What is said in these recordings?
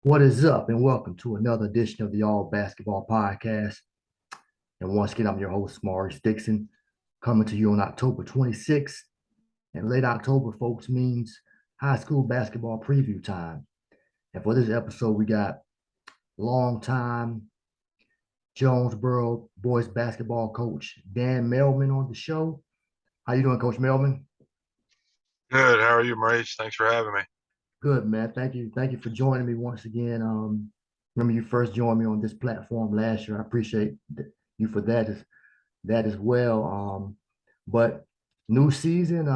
What is up, and welcome to another edition of the All Basketball Podcast. And once again, I'm your host, Maurice Dixon, coming to you on October 26th. And late October, folks, means high school basketball preview time. And for this episode, we got longtime Jonesboro boys basketball coach Dan Maehlman on the show. How you doing, Coach Maehlman? Good. How are you, Maurice? Thanks for having me. Good, man. Thank you. Thank you for joining me once again. Remember you first joined me on this platform last year. I appreciate you for that as well. But new season,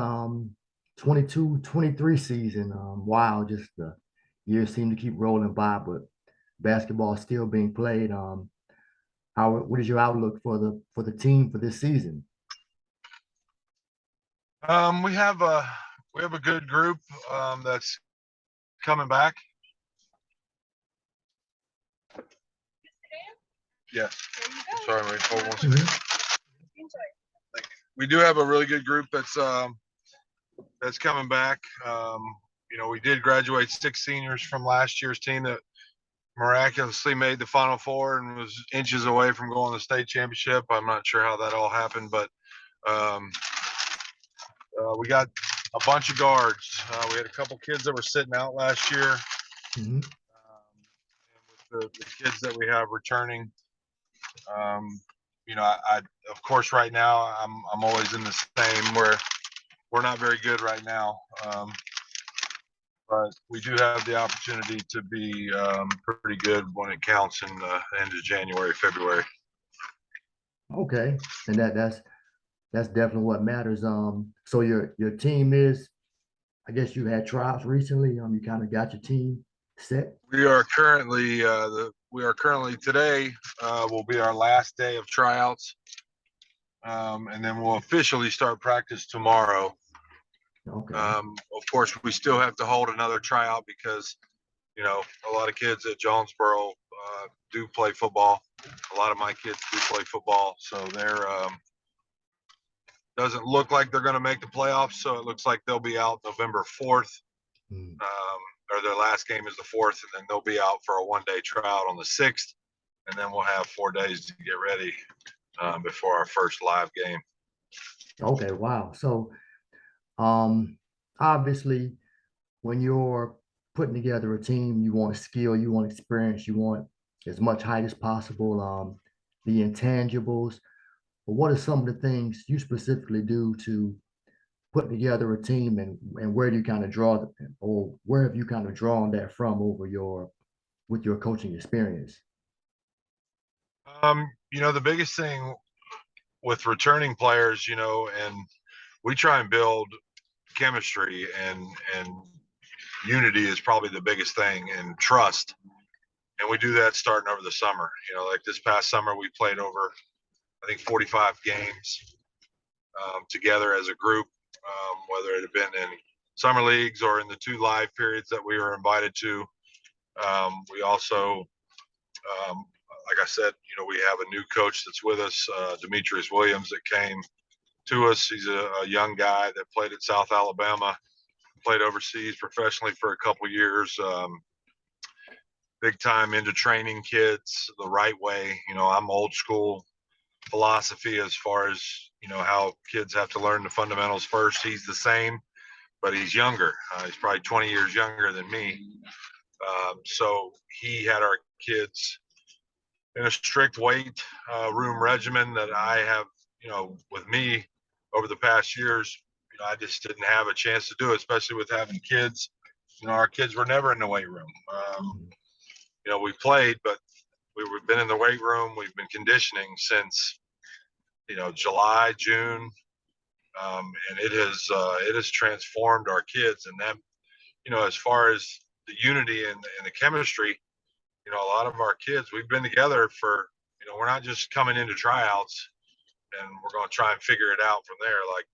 22-23 season. Wow, just the years seem to keep rolling by, but basketball is still being played. What is your outlook for the team for this season? We have a good group that's coming back. Yes. Sorry, Maurice. Hold on one second. Thank you. We do have a really good group that's coming back. We did graduate 6 seniors from last year's team that miraculously made the Final Four and was inches away from going to the state championship. I'm not sure how that all happened, but we got a bunch of guards. We had a couple kids that were sitting out last year. Mm-hmm. And with the kids that we have returning, I of course right now I'm always in the same where we're not very good right now, but we do have the opportunity to be pretty good when it counts in the end of January, February. Okay, and that's definitely what matters. So your team is, I guess you had trials recently. You kind of got your team set. We are currently today will be our last day of tryouts, and then we'll officially start practice tomorrow. Okay. Of course, we still have to hold another tryout because a lot of kids at Jonesboro do play football. A lot of my kids do play football, so they're doesn't look like they're going to make the playoffs. So it looks like they'll be out November 4th. Mm. Or their last game is the 4th, and then they'll be out for a one-day tryout on the 6th, and then we'll have 4 days to get ready before our first live game. Okay. Wow. So, obviously, when you're putting together a team, you want skill, you want experience, you want as much height as possible. The intangibles. But what are some of the things you specifically do to put together a team, and where do you kind of or where have you kind of drawn that from with your coaching experience? The biggest thing with returning players, and we try and build chemistry and unity is probably the biggest thing, and trust. And we do that starting over the summer. Like this past summer, we played over, I think, 45 games together as a group, whether it had been in summer leagues or in the 2 live periods that we were invited to. We also, like I said, we have a new coach that's with us, Demetrius Williams, that came to us. He's a young guy that played at South Alabama, played overseas professionally for a couple years. Big time into training kids the right way. I'm old school philosophy as far as how kids have to learn the fundamentals first. He's the same, but he's younger. He's probably 20 years younger than me. So he had our kids in a strict weight room regimen that I have, with me over the past years. I just didn't have a chance to do it, especially with having kids. Our kids were never in the weight room. We played, but we've been in the weight room. We've been conditioning since, July, June, and it has transformed our kids. And that, as far as the unity and the chemistry, a lot of our kids, we've been together for, we're not just coming into tryouts and we're going to try and figure it out from there. Like,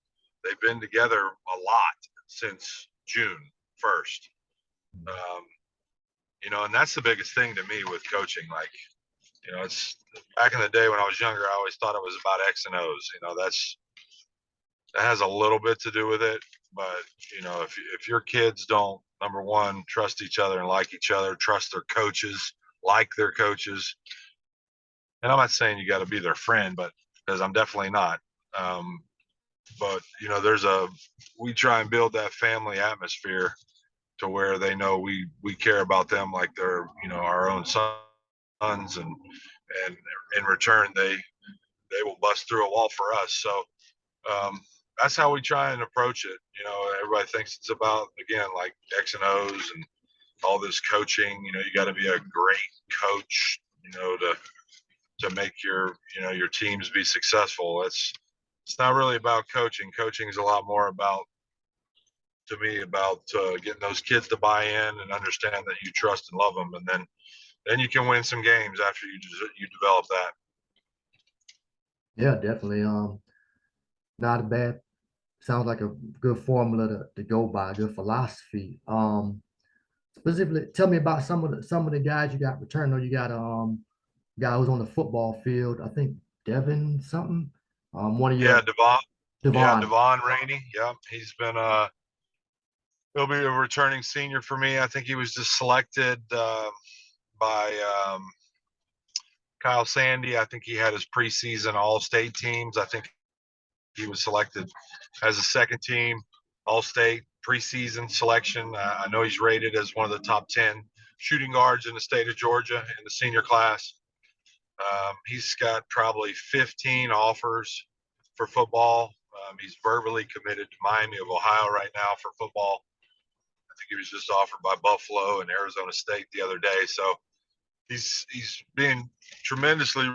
they've been together a lot since June 1st. And that's the biggest thing to me with coaching. Like, it's back in the day when I was younger, I always thought it was about X and O's. That has a little bit to do with it, but if your kids don't number one, trust each other and like each other, trust their coaches, like their coaches. And I'm not saying you got to be their friend, but because I'm definitely not. Um, but we try and build that family atmosphere to where they know we care about them like they're our own sons, and in return they will bust through a wall for us. So that's how we try and approach it. Everybody thinks it's about, again, like X and O's and all this coaching. You got to be a great coach, to make your teams be successful. It's not really about coaching. Coaching is a lot more about, to me, about getting those kids to buy in and understand that you trust and love them, and then you can win some games after you develop that. Yeah, definitely. Not a bad. Sounds like a good formula to go by, good philosophy. Specifically, tell me about some of the guys you got returned. Or you got guy who's on the football field. I think Devin something. One of Yeah, your Devon. Yeah, Devon. Devon Rainey. Yeah, he'll be a returning senior for me. I think he was just selected by Kyle Sandy. I think he had his preseason All-State teams. I think he was selected as a second team All-State preseason selection. I know he's rated as one of the top 10 shooting guards in the state of Georgia in the senior class. He's got probably 15 offers for football. He's verbally committed to Miami of Ohio right now for football. I think he was just offered by Buffalo and Arizona State the other day. So he's being tremendously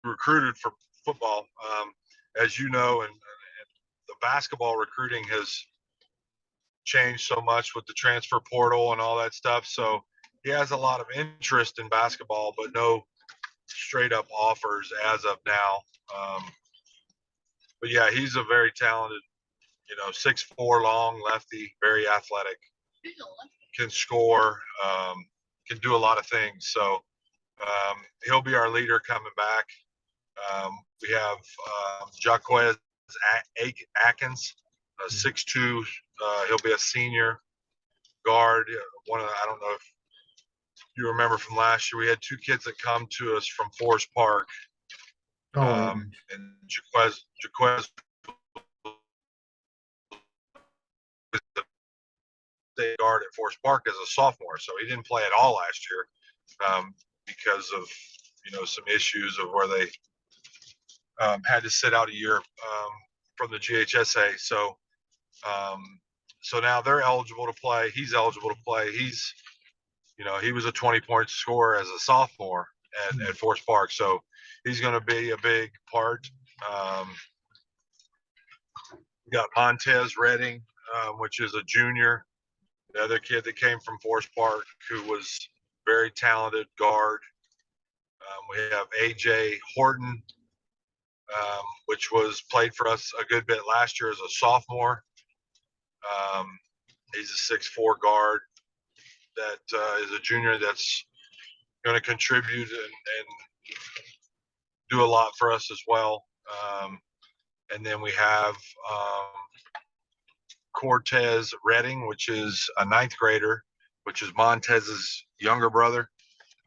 recruited for football. As you know, and the basketball recruiting has changed so much with the transfer portal and all that stuff. So he has a lot of interest in basketball, but no straight up offers as of now. But yeah, he's a very talented, 6'4" long lefty, very athletic, can score, can do a lot of things. So he'll be our leader coming back. We have Jaquez Atkins, 6'2". He'll be a senior guard. I don't know if you remember from last year, we had two kids that come to us from Forest Park. Oh, And Jaquez was the state guard at Forest Park as a sophomore, so he didn't play at all last year because of some issues of where they had to sit out a year from the GHSA. So so now they're eligible to play. He's eligible to play. He was a 20-point scorer as a sophomore at Forest Park, so he's going to be a big part. We got Montez Redding, which is a junior, the other kid that came from Forest Park, who was very talented guard. We have AJ Horton, which played for us a good bit last year as a sophomore. He's a 6'4" guard that is a junior that's going to contribute and do a lot for us as well. And then we have Cortez Redding, which is a 9th grader, which is Montez's younger brother.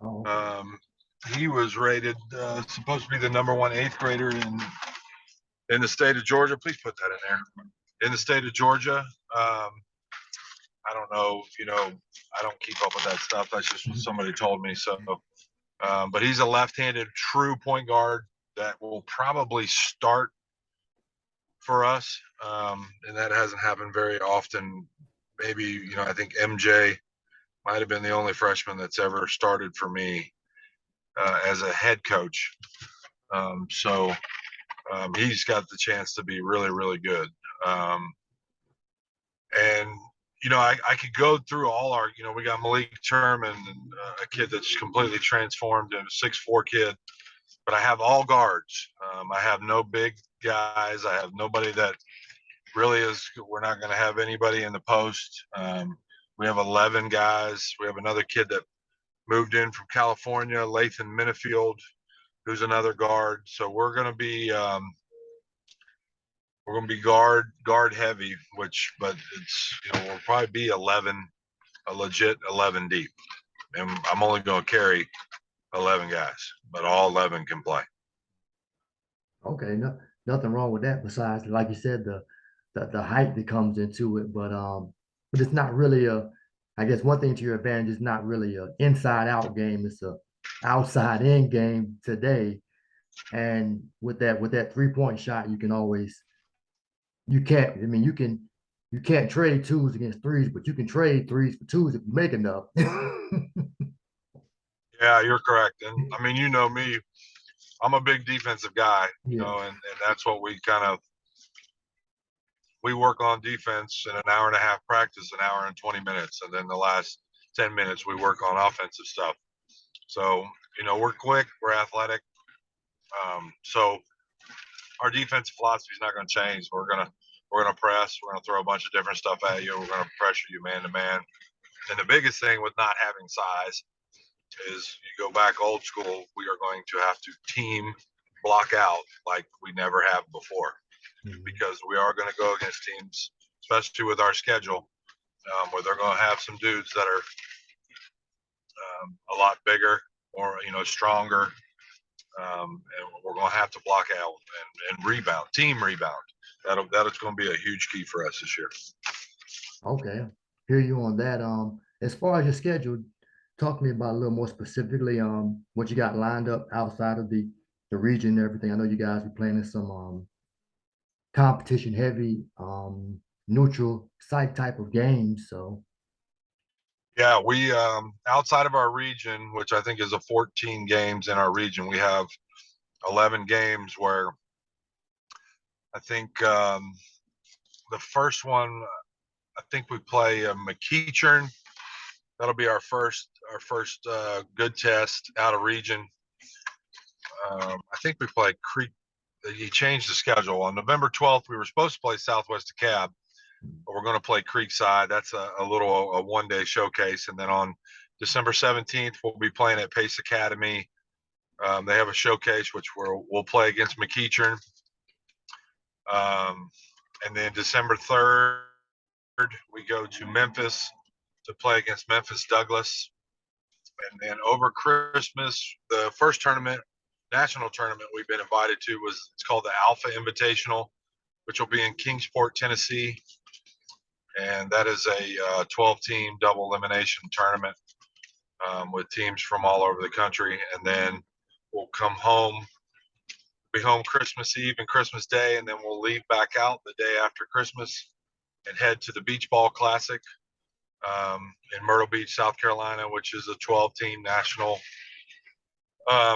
oh. He was rated supposed to be the number one 8th grader in the state of Georgia. Please put that in there. In the state of Georgia. I don't know, I don't keep up with that stuff. That's just what somebody told me. So, but he's a left-handed true point guard that will probably start for us. And that hasn't happened very often. Maybe, I think MJ might have been the only freshman that's ever started for me as a head coach. So he's got the chance to be really, really good. And I could go through all our, we got Malik Terman, a kid that's completely transformed into a 6'4" kid, but I have all guards. I have no big guys. I have nobody that really we're not going to have anybody in the post. We have 11 guys. We have another kid that moved in from California, Lathan Minifield, who's another guard. So we're going to be guard heavy, but it's we'll probably be 11 a legit 11 deep, and I'm only going to carry 11 guys, but all 11 can play. Okay, no, nothing wrong with that. Besides, like you said, the height that comes into it, but it's not really a. I guess one thing to your advantage is not really a inside out game. It's a outside in game today. And with that 3-point shot, you can always you can't. I mean, you can't trade twos against threes, but you can trade threes for twos if you make enough. Yeah, you're correct. And I mean, you know me, I'm a big defensive guy, Yeah. and that's what we work on defense in an hour and a half practice, an hour and 20 minutes. And then the last 10 minutes, we work on offensive stuff. So, we're quick, we're athletic. So our defensive philosophy is not going to change. We're gonna press. We're gonna throw a bunch of different stuff at you. We're gonna pressure you man to man. And the biggest thing with not having size is you go back old school. We are going to have to team block out like we never have before, Mhm. because we are going to go against teams, especially with our schedule, where they're going to have some dudes that are a lot bigger or stronger, and we're going to have to block out and rebound, team rebound. That is going to be a huge key for us this year. Okay, hear you on that. As far as your schedule, talk to me about a little more specifically, what you got lined up outside of the region and everything. I know you guys are playing in some competition heavy, neutral site type of games. So Yeah, we outside of our region, which I think is a 14 games in our region, we have 11 games where I think the first one, I think we play McEachern. That'll be our first good test out of region. I think we play Creek. He changed the schedule. On November 12th, we were supposed to play Southwest DeKalb, but we're going to play Creekside. That's a one-day showcase. And then on December 17th, we'll be playing at Pace Academy. They have a showcase, which we'll play against McEachern. And then December 3rd, we go to Memphis to play against Memphis Douglas. And then over Christmas, the first national tournament we've been invited to it's called the Alpha Invitational, which will be in Kingsport, Tennessee. And that is a 12-team double elimination tournament with teams from all over the country. And then we'll be home Christmas Eve and Christmas Day, and then we'll leave back out the day after Christmas and head to the Beach Ball Classic in Myrtle Beach, South Carolina, which is a 12-team national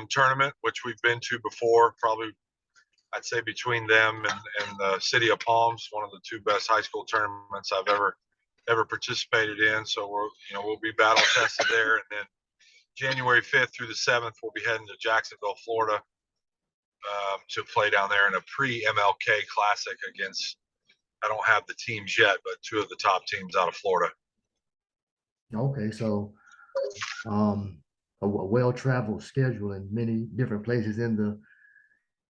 tournament, which we've been to before. Probably, I'd say between them and the City of Palms, one of the two best high school tournaments I've ever participated in. So we'll be battle tested there, and then January 5th through the 7th, we'll be heading to Jacksonville, Florida, to play down there in a pre-MLK Classic against, I don't have the teams yet, but two of the top teams out of Florida. okay, so a well-traveled schedule in many different places in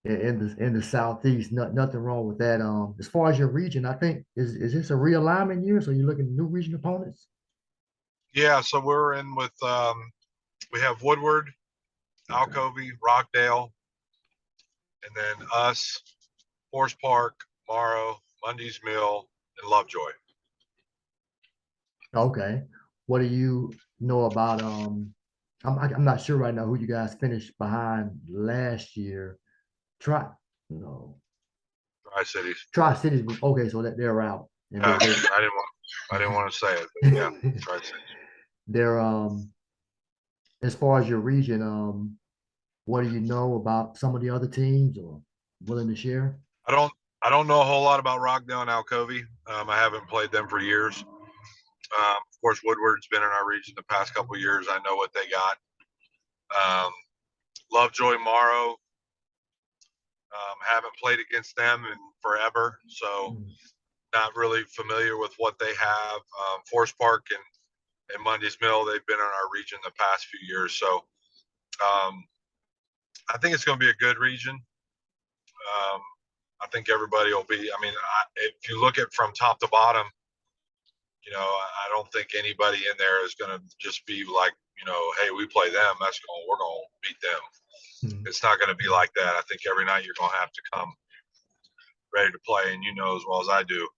the southeast. Nothing wrong with that. As far as your region, I think is this a realignment year? So you're looking at new region opponents? Yeah, so we're in with we have Woodward, Okay. Alcovey, Rockdale, and then us, Forest Park, Morrow, Mundy's Mill, and Lovejoy. Okay. What do you know about I'm not sure right now who you guys finished behind last year. Try no Tri-Cities. Tri-Cities was okay, so that they're out. And I didn't want to say it, but yeah, Tri-Cities. they're as far as your region, what do you know about some of the other teams or willing to share? I don't I don't know a whole lot about Rockdale and Alcovey. I haven't played them for years. Of course, Woodward's been in our region the past couple of years. I know what they got. Lovejoy, Morrow. Haven't played against them in forever, so Mm. not really familiar with what they have. Forest Park and Mundy's Mill, they've been in our region the past few years, so I think it's going to be a good region. I think everybody will be. I mean, if you look at from top to bottom, I don't think anybody in there is going to just be like, hey, we play them. We're going to beat them. Mhm. It's not going to be like that. I think every night you're going to have to come ready to play, and as well as I do.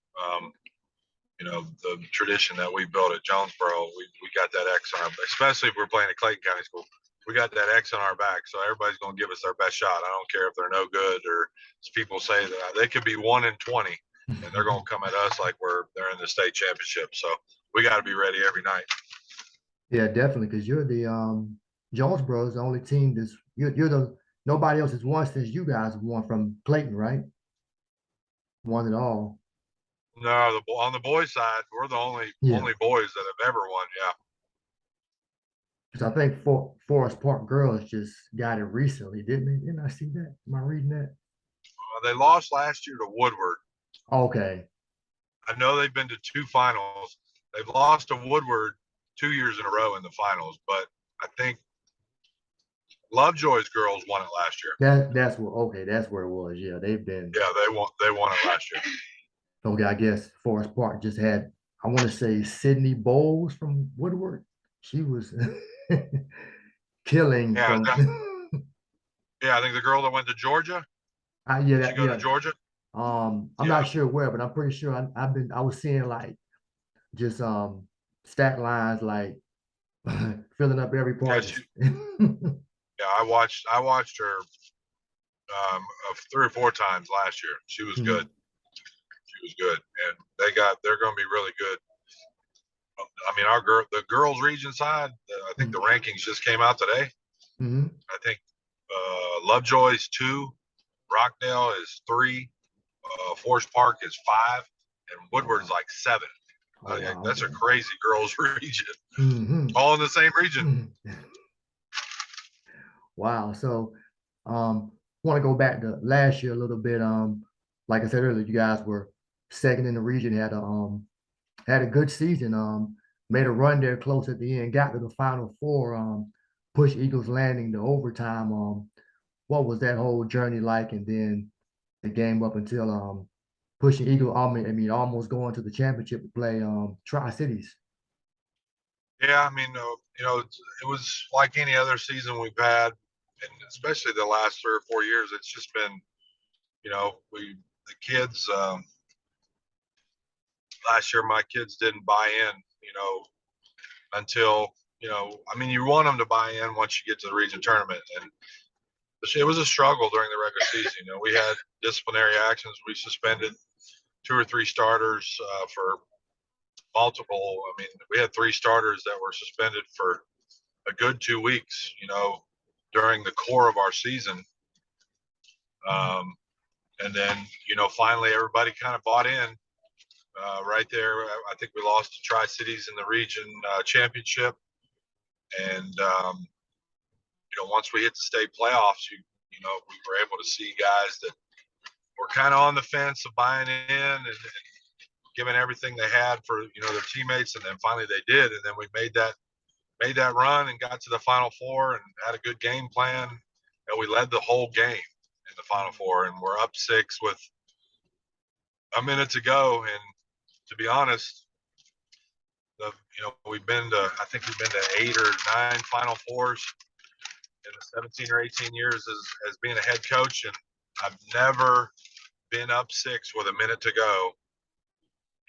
The tradition that we built at Jonesboro, we got that X on our, especially if we're playing at Clayton County School. We got that X on our back, so everybody's going to give us their best shot. I don't care if they're no good or as people say that they could be 1-20, and they're going to come at us like they're in the state championship. So we got to be ready every night. Yeah, definitely, because you're the Jonesboro is the only team you're the nobody else has won since you guys won from Clayton, right? Won it all. No, on the boys' side, we're the only Yeah, only boys that have ever won. Yeah, because I think Forest Park girls just got it recently, didn't they? Didn't I see that? Am I reading that? they lost last year to Woodward. Okay. I know they've been to two finals. They've lost to Woodward 2 years in a row in the finals, but I think Lovejoy's girls won it last year. That's where that's where it was. Yeah, they've been Yeah, they won it last year. okay. I guess Forest Park just had, I want to say, Sydney Bowles from Woodward. She was killing Yeah, from yeah. I think the girl that went to Georgia. yeah, Did she go to yeah. Georgia? I'm Yeah, not sure where, but I'm pretty sure I was seeing like just stat lines like filling up every yeah. part. Yeah. I watched her 3 or 4 times last year. She was good. Mhm, She was good, and they're going to be really good. I mean, the girls region side. I think the mhm, rankings just came out today. mhm. I think Lovejoy's 2, Rockdale is 3, Forest Park is 5, and Oh Woodward's wow. like 7. Oh wow. That's a Okay. crazy girls region, Hmm. all in the same region. Wow. So, want to go back to last year a little bit. Like I said earlier, you guys were second in the region, had a good season. Made a run there close at the end, got to the Final Four. Pushed Eagles Landing to overtime. What was that whole journey like? And then the game up until pushing Eagle. I mean, almost going to the championship to play Tri Cities. Yeah, I mean, it was like any other season we've had, and especially the last 3 or 4 years. It's just been, the kids. Last year, my kids didn't buy in, until I mean, you want them to buy in once you get to the region tournament, and it was a struggle during the regular season. We had disciplinary actions. We suspended 2 or 3 starters for multiple. I mean, we had 3 starters that were suspended for a good 2 weeks. During the core of our season, um, and then finally everybody kind of bought in. Right there, I think we lost to Tri Cities in the region championship, and once we hit the state playoffs, we were able to see guys that were kind of on the fence of buying in and giving everything they had for their teammates, and then finally they did, and then we made that run and got to the Final Four and had a good game plan, and we led the whole game in the Final Four, and we're up 6 with a minute to go, and to be honest, I think we've been to 8 or 9 Final Fours in the 17 or 18 years as being a head coach, and I've never been up 6 with a minute to go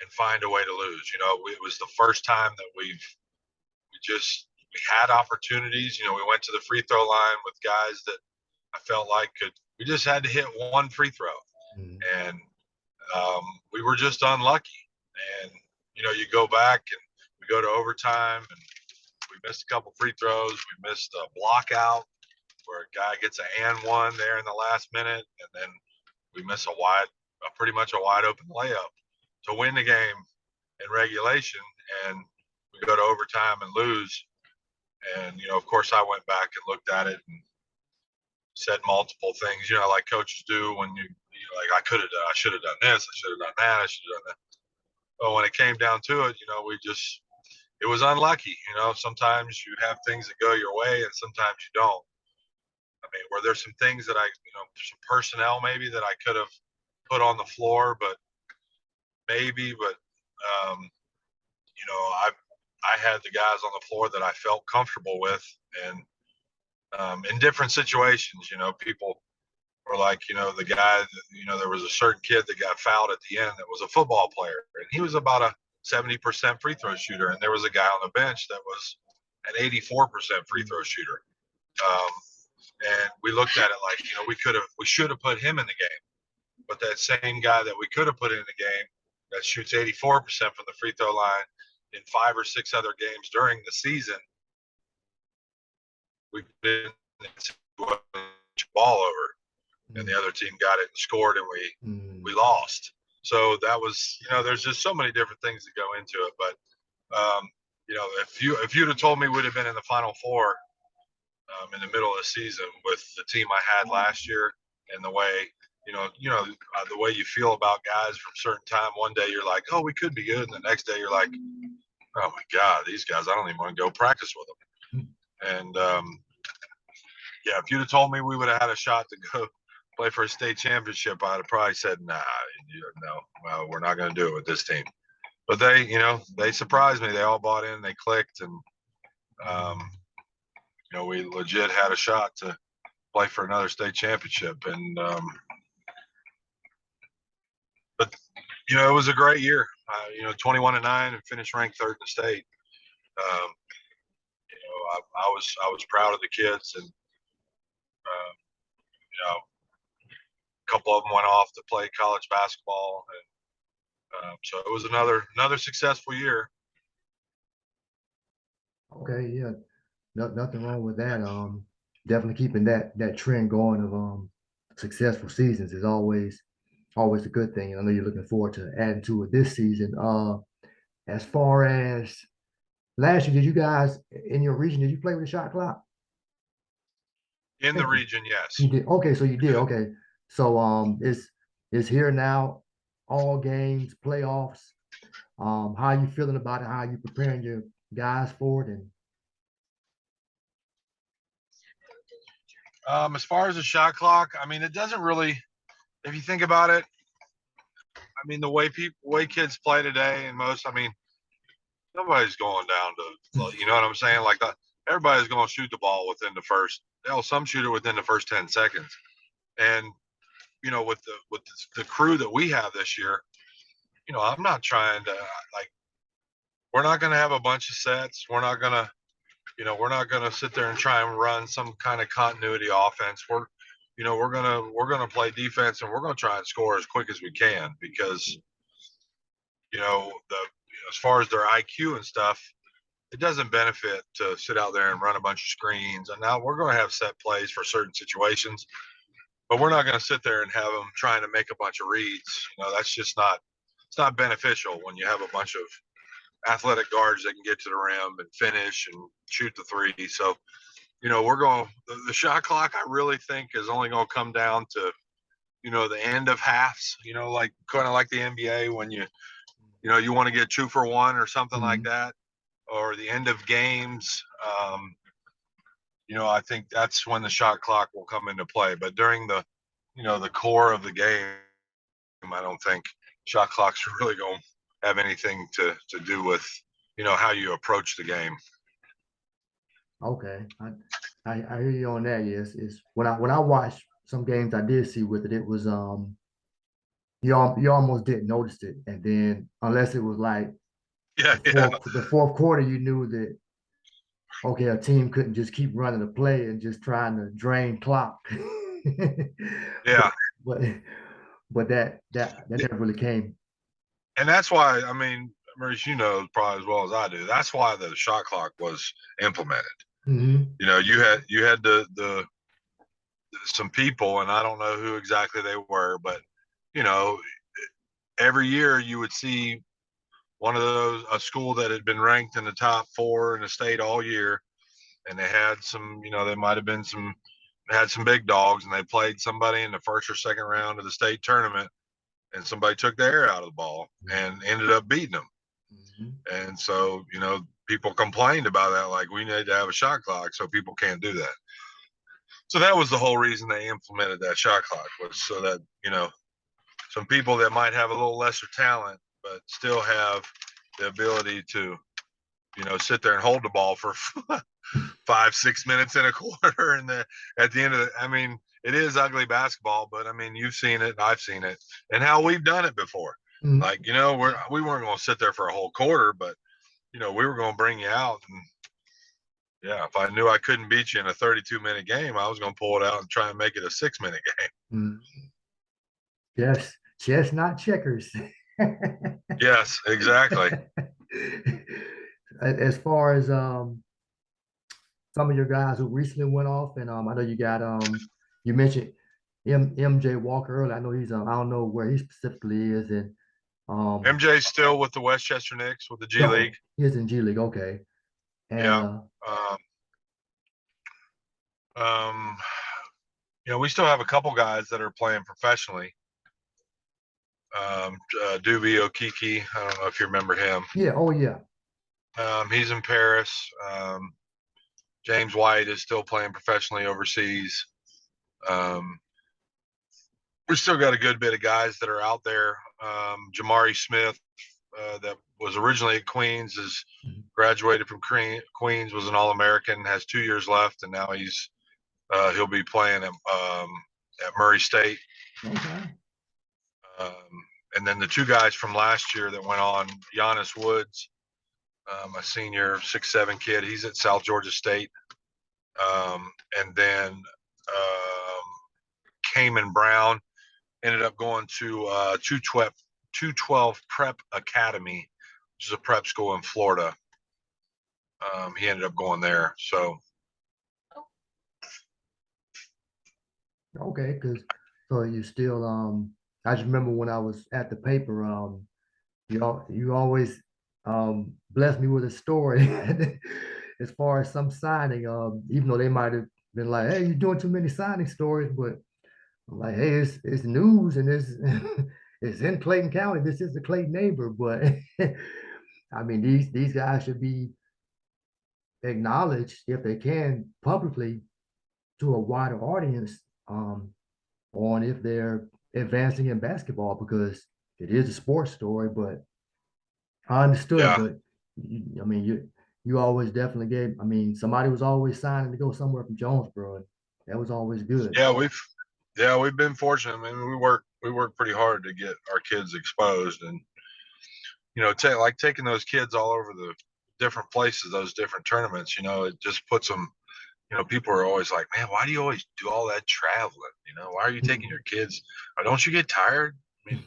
and find a way to lose. It was the first time that we had opportunities. We went to the free throw line with guys that I felt like we just had to hit one free throw, Mhm. and we were just unlucky. And you go back and we go to overtime, and we missed a couple free throws. We missed a block out where a guy gets an and one there in the last minute, and then we miss pretty much a wide open layup to win the game in regulation, and we go to overtime and lose. And of course, I went back and looked at it and said multiple things, like coaches do when like I should have done this, I should have done that, I should have done that. But when it came down to it, it was unlucky. Sometimes you have things that go your way, and sometimes you don't. I mean, were there some things that some personnel maybe that I could have put on the floor, but maybe, but um, I had the guys on the floor that I felt comfortable with, and in different situations, people were like, the guy, there was a certain kid that got fouled at the end that was a football player, and he was about a 70% free throw shooter, and there was a guy on the bench that was an 84% free throw shooter. Um, and we looked at it like, we should have put him in the game, but that same guy that we could have put in the game that shoots 84% from the free throw line in 5 or 6 other games during the season, we didn't ball over, and the other team got it and scored, and we lost. So that was, there's just so many different things that go into it. But if you'd have told me we'd have been in the Final Four in the middle of the season with the team I had last year, and the way the way you feel about guys from certain time, one day you're like, oh, we could be good, and the next day you're like, oh my God, these guys, I don't even want to go practice with them. And if you'd have told me we would have had a shot to go play for a state championship, I'd have probably said, nah, no, well, we're not going to do it with this team. But they surprised me. They all bought in, they clicked, and we legit had a shot to play for another state championship. And but it was a great year. 21-9 and finished ranked 3rd in the state. I was proud of the kids, and a couple of them went off to play college basketball, and so it was another successful year. Okay, yeah, nothing wrong with that. Definitely keeping that trend going of successful seasons is always a good thing. I know you're looking forward to adding to it this season. As far as last year, did you guys in your region, did you play with the shot clock? In the region, yes. You did. Okay, so you did. Yeah. Okay. So it's here now, all games, playoffs. How are you feeling about it? How are you preparing your guys for it? And as far as the shot clock, I mean, it doesn't really, if you think about it, I mean, the way kids play today, and I mean, nobody's going down to, you know what I'm saying? Like everybody's going to shoot the ball within the first. Some shoot it within the first 10 seconds, and with the crew that we have this year, I'm not trying to like. We're not going to have a bunch of sets. We're not going to sit there and try and run some kind of continuity offense. We're gonna play defense, and we're gonna try and score as quick as we can, because as far as their IQ and stuff, it doesn't benefit to sit out there and run a bunch of screens. And now we're going to have set plays for certain situations, but we're not going to sit there and have them trying to make a bunch of reads. That's just it's not beneficial when you have a bunch of athletic guards that can get to the rim and finish and shoot the three. So, we're going, the shot clock, I really think, is only going to come down to, the end of halves, like kind of like the NBA when you want to get 2 for 1 or something like that, or the end of games. I think that's when the shot clock will come into play. But during the core of the game, I don't think shot clocks are really going to have anything to do with, how you approach the game. okay, I hear you on that. Yes, it's when I watched some games I did see with it. It was you almost didn't notice it, and then unless it was like Yeah, the fourth quarter, you knew that okay, a team couldn't just keep running the play and just trying to drain clock. yeah. but but that never really came. And that's why, I mean, Maurice, probably as well as I do, that's why the shot clock was implemented. You had the some people, and I don't know who exactly they were, but every year you would see one of those, a school that had been ranked in the top 4 in the state all year, and they had some, they might have been had some big dogs, and they played somebody in the first or second round of the state tournament, and somebody took the air out of the ball and ended up beating them. And so, people complained about that, like, we need to have a shot clock so people can't do that. So that was the whole reason they implemented that shot clock, was so that, some people that might have a little lesser talent but still have the ability to, sit there and hold the ball for 5-6 minutes in a quarter, and then at the end of I mean, it is ugly basketball, but I mean, you've seen it, and I've seen it, and how we've done it before. Mhm. Like, we weren't going to sit there for a whole quarter, but we were going to bring you out, and yeah, if I knew I couldn't beat you in a 32-minute game, I was going to pull it out and try and make it a 6-minute game. Mhm. Yes, chess, not checkers. Yes, exactly. As far as some of your guys who recently went off, and I know you got you mentioned MJ Walker earlier. I know he's I don't know where he specifically is, and MJ's still with the Westchester Knicks with the G oh, League. he's in G League, okay, and Yeah. Um, um, we still have a couple guys that are playing professionally. Duby Okiki, I don't know if you remember him. yeah, oh yeah, He's in Paris. James White is still playing professionally overseas. Um, we still got a good bit of guys that are out there. Jamari Smith, that was originally at Queens, is Mhm. graduated from Queens, was an All-American, has 2 years left, and now he'll be playing at Murray State. Okay, And then the two guys from last year that went on, Giannis Woods, a senior 6'7" kid, he's at South Georgia State. And then Cayman Brown ended up going to 212 Prep Academy, which is a prep school in Florida. He ended up going there. So okay, because so you still I just remember when I was at the paper you always bless me with a story as far as some signing even though they might have been like, hey, you're doing too many signing stories, but I'm like, hey, it's news and it's it's in Clayton County. This is the Clayton neighbor, but I mean these guys should be acknowledged if they can publicly to a wider audience on if they're advancing in basketball because it is a sports story. But I understood, yeah, but I mean you always definitely gave. I mean somebody was always signing to go somewhere from Jonesboro, and that was always good. yeah, we've been fortunate. I mean, we work pretty hard to get our kids exposed, and like taking those kids all over the different places, those different tournaments. It just puts them. People are always like, man, why do you always do all that traveling? Why are you taking your Mhm. kids? Don't you get tired? I mean,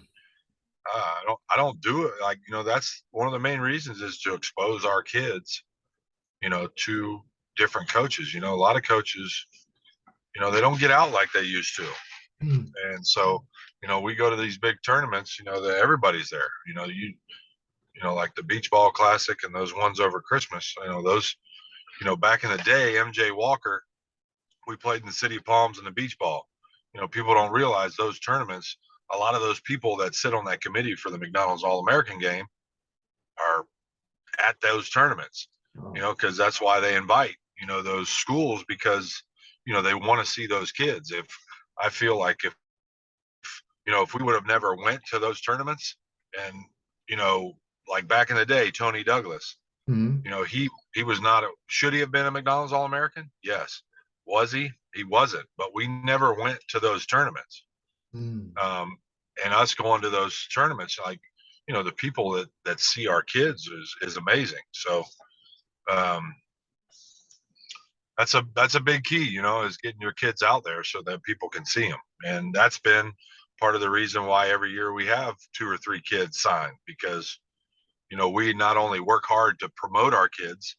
I don't do it. Like, that's one of the main reasons is to expose our kids, to different coaches. A lot of coaches, they don't get out like they used to. Mhm. And so, we go to these big tournaments, that everybody's there. Like the Beach Ball Classic and those ones over Christmas. Those, back in the day, MJ Walker, we played in the City of Palms in the beach ball. People don't realize those tournaments. A lot of those people that sit on that committee for the McDonald's All-American game are at those tournaments. Oh, Because that's why they invite those schools, because they want to see those kids. If I feel like if we would have never went to those tournaments, and you know like back in the day, Tony Douglas, mhm. he was not should he have been a McDonald's All-American? Yes. Was he? He wasn't. But we never went to those tournaments. Mhm. And us going to those tournaments, like the people that see our kids is amazing. So um, that's a big key, is getting your kids out there so that people can see them. And that's been part of the reason why every year we have 2 or 3 kids signed, because we not only work hard to promote our kids,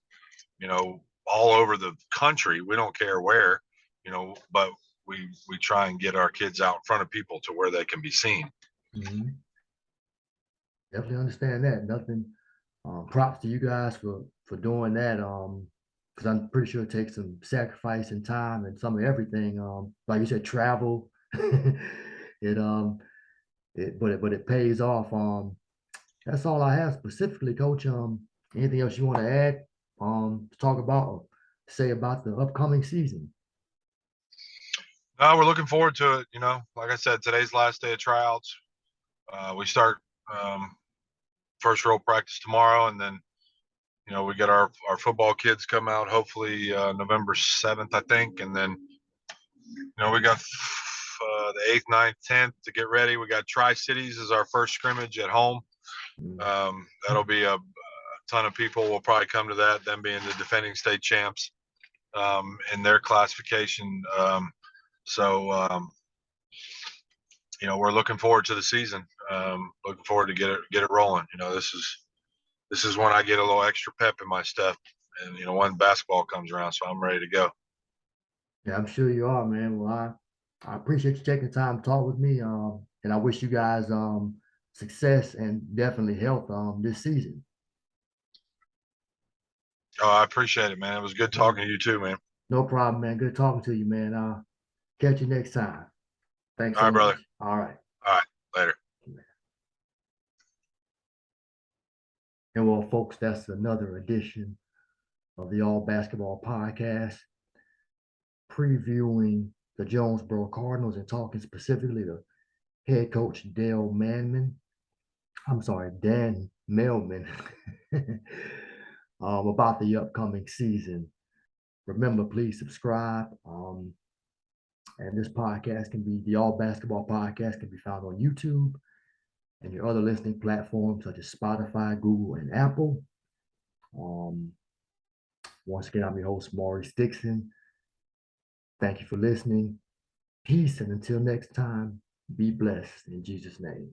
all over the country. We don't care where, but we try and get our kids out in front of people to where they can be seen. Mhm. Definitely understand that. Nothing. Props to you guys for doing that. Because I'm pretty sure it takes some sacrifice and time and some of everything. Like you said, travel. it but it pays off. That's all I have specifically, Coach. Anything else you want to add? To talk about or say about the upcoming season? No, we're looking forward to it. Like I said, today's last day of tryouts. We start first row practice tomorrow, and then we got our football kids come out hopefully November 7th, I think, and then we got the 8th, 9th, 10th to get ready. We got Tri-Cities as our first scrimmage at home. That'll be a ton of people will probably come to that, them being the defending state champs in their classification. We're looking forward to the season. Looking forward to get it rolling. This is when I get a little extra pep in my step, and when basketball comes around, so I'm ready to go. Yeah, I'm sure you are, man. Well, I appreciate you taking the time to talk with me. And I wish you guys success and definitely health this season. Oh, I appreciate it, man. It was good talking to you too, man. No problem, man. Good talking to you, man. Catch you next time. Thanks All so right, brother. much. All right. All right. Later. And well, folks, that's another edition of the All Basketball Podcast, previewing the Jonesboro Cardinals and talking specifically to head coach Dan Maehlman. I'm sorry, Dan Maehlman, about the upcoming season. Remember, please subscribe. And this podcast the All Basketball Podcast can be found on YouTube and your other listening platforms such as Spotify, Google, and Apple. Once again, I'm your host, Maurice Dixon. Thank you for listening. Peace, and until next time, be blessed in Jesus' name.